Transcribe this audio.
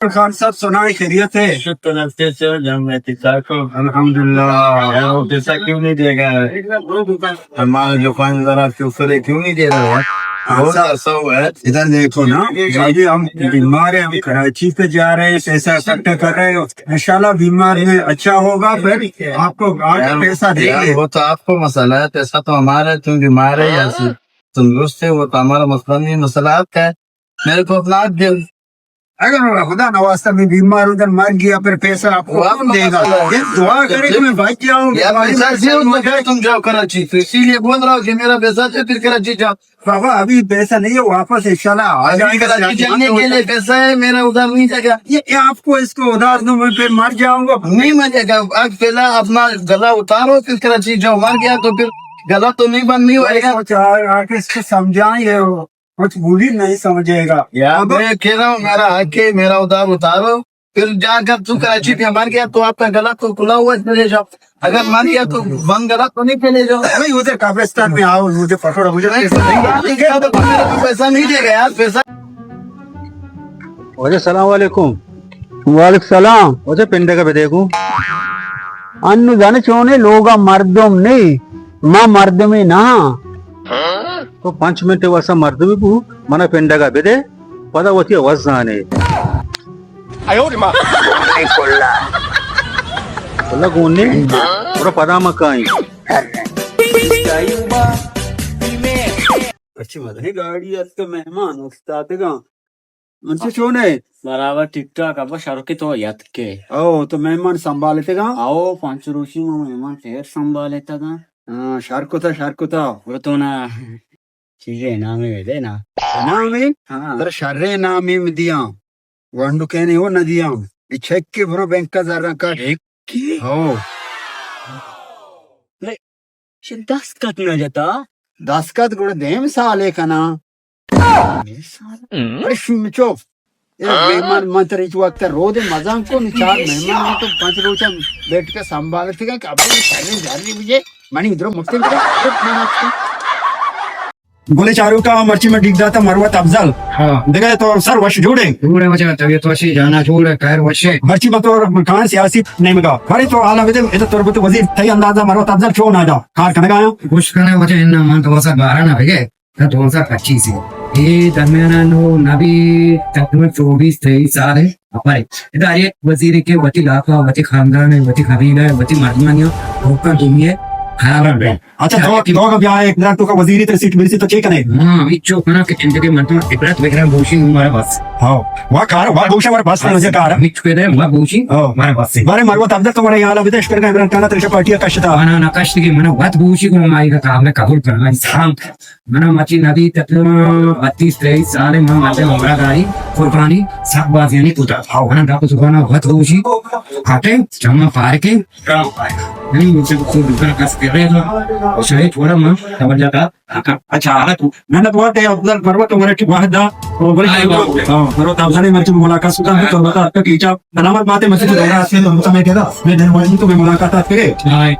खान साहब सुनाई खैरियत है। शुक्र अच्छे से जब मैं को अल्हम्दुलिल्लाह। यार वो पैसा क्यों नहीं देगा? हमारे दुकान जरा दूसरे क्यों नहीं दे रहे हैं? बहुत ऐसा हुआ है। इधर देखो ना, अभी हम बीमार हैं, हम कराची पे जा रहे हैं, पैसा इकट्ठा कर रहे हैं। इंशाल्लाह बीमार है, अच्छा होगा फिर आपको आगे पैसा देंगे। वो तो आपको मसला है, पैसा तो हमारा है। तुम बीमार है या तंदुरुस्त है, वो तो हमारा मसला नहीं, मसला आपका है। मेरे को अपना हाथ दे। अगर खुदा नवास्ता में बीमार उधर मर गया फिर पैसा आपको कौन देगा? ये दुआ करे कि मैं बच जाऊँ। तुम जाओ कराची, तो इसीलिए बोल रहा हूँ कि मेरा पैसा दे, फिर कराची जाओ। बाबा अभी पैसा नहीं है, वापस इंशाल्लाह आ जाएगा। कराची जाने के लिए पैसा है, मेरा उधर नहीं जाएगा। ये आपको इसको उधार दूं मैं, फिर मर जाऊंगा। नहीं मर जाएगा। अब पहला अपना गला उतारो, फिर कराची जाओ। मर गया तो फिर गला तो नहीं बंद नहीं होगा। आके इसको समझाएंगे, कुछ भूल ही नहीं समझेगा। मैं कह रहा हूँ मेरा हक है, मेरा उधार उतारो, फिर जाकर तू कराची पे मर गया तो आपका गला तो खुला हुआ चले जाओ। अगर मर गया तो बंद गला तो नहीं चले जाओ। नहीं उधर कब्रिस्तान में आओ, मुझे पकड़ो, मुझे पैसा नहीं देगा यार। पैसा सलाम वालेकुम। वालेकुम सलाम। वजह पिंडे का भी देखूं अन्नु जाने चोने लोगा मर्दम नहीं माँ मर्द में ना तो 5 मिनट वैसा मर्द भी पू मन पिंडे का भी दे पता होती है वजाने गुन्नी पूरा पता मकाई अच्छी मदनी गाड़ी है तो मेहमान उस्ताद का मुझसे चोने बराबर टिकटॉक अब शाहरुख तो याद के ओ तो मेहमान संभालते का आओ 5 रोशी में मेहमान ढेर संभाले था। हाँ शार को था वो तो ना चीजें नाम में दे ना नामी हाँ तर शर्रे नामी में दिया वंडू कहने हो न दिया चेक के भरो बैंक का जरा का हो 10 कट न जाता दस्खत गुड़ देम साले का ना अरे चुप मेहमान मंत्र इस वक्त रो दे मजा को चार मेहमान तो 5 रोज बैठ के संभाल थे मुझे मनी इधर मुफ्त गोले चारों का मर्ची में डिग जाता मरवत अफजल। हाँ देखा तो सर वश जोड़े वजह तबियत वशी जाना छोड़ खैर वशे मर्ची में तो कहां सियासी नहीं मगा खड़ी तो आला विदे इधर तुरबत वजीर थई अंदाजा मरवत अफजल क्यों ना जा कार कने गया कुछ करने वजह इन मन 2012 ना भगे 2025 ये दरमियाना नो नबी तकरीबन 24-23 साल है अपारे इधर ये वजीर के वती लाखा वती खानदान है वती कबीला है वती मर्दमानिया होकर दुनिया खराब है। अच्छा तो का ब्याह एक तो का वजीर तेरे सीट मिली तो चेक करे हां बिचो कना के चिंता के मन इब्रत वगैरह भूषी हमारे पास हां वहां कार वहां भूषी हमारे पास मुझे कार बिचो के वहां भूषी हमारे पास से बारे मरवत अफजल तुम्हारे यहाँ विदेश कर इमरान खान तेरे पार्टी का कष्ट था ना ना कष्ट की मन वत भूषी को हमारी का काम है कबूल करना इंसान मना मची नबी तकरीबन 32-23 साल में माते उमरा गाड़ी कुर्बानी सब बात यानी पुता हां ना का सुभाना वत भूषी हाटे जमा पार के काम पाए नहीं मुझे को दूसरा का स्पेरेगा और शायद थोड़ा मैं समझ जाता अच्छा हां तू मेहनत बहुत है अफजल मरवत तुम्हारे की वाहदा और बड़ी हां मरवत अफजल मर्ची मुलाकात सुधा तो बता आपका कीचा सलामत बातें मस्जिद दौरा से तो समय के था मैं दिन वाली तो मैं मुलाकात करे हां